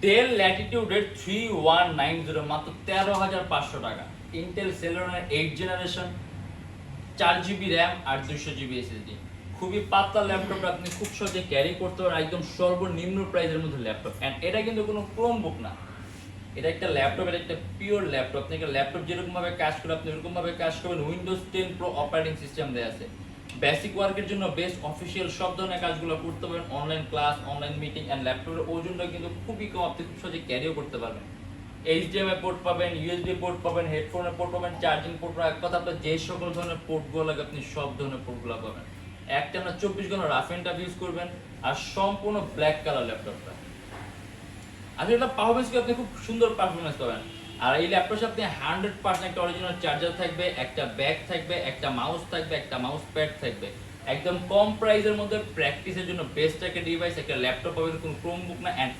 Del ল্যাটিটিউডের 3190 মাত্র 13,500 টাকা। Intel সেলেরনের 8 generation, 4 GB RAM আর 200 GB SSD. খুবই পাতলা ল্যাপটপটা আপনি খুব সহজে ক্যারি করতে পারেন, একদম সর্বনিম্ন প্রাইসের মধ্যে ল্যাপটপ। অ্যান্ড এটা কিন্তু কোনো ক্রোমবুক না, এটা একটা ল্যাপটপ, এটা একটা পিওর ল্যাপটপ। আপনি একটা ল্যাপটপ যেরকম ভাবে কাজ করে আপনি ওরকম ভাবে কাজ করবেন। উইন্ডোজ 10 প্রো অপারেটিং সিস্টেম দেয়া আছে। বেসিক ওয়ার্কের জন্য বেস্ট অফিসিয়াল সব ধরনের কাজগুলো করতে পারেন, online class, online meeting. And ল্যাপটপের ওজনটা কিন্তু খুবই কম, আপনি খুব সহজে ক্যারিও করতে পারবেন। এইচডিএমআই পোর্ট পাবেন, ইউএসবি পোর্ট পাবেন, হেডফোনের পোর্ট পাবেন, চার্জিং পোর্ট পাবেন। এক কথা আপনার যে সকল ধরনের পোর্টগুলো লাগে আপনি সব ধরনের পোর্টগুলো পাবেন। একটা না 24 ঘন্টা রাফ এন্ড টাফ ইউজ করবেন। আর সম্পূর্ণ ব্ল্যাক কালার ল্যাপটপটা, আর এটা পারফরমেন্স আপনি খুব সুন্দর পারফরমেন্স পাবেন। আর এই ল্যাপটপে আপনি 100% একটা অরিজিনাল চার্জার থাকবে, একটা ব্যাগ থাকবে, একটা মাউস থাকবে, একটা মাউস প্যাড থাকবে। একদম কম প্রাইসের মধ্যে প্র্যাকটিসের জন্য বেস্ট একটা ডিভাইস, একটা ল্যাপটপ পাবেন, কোনো ক্রোমবুক না। অ্যান্ড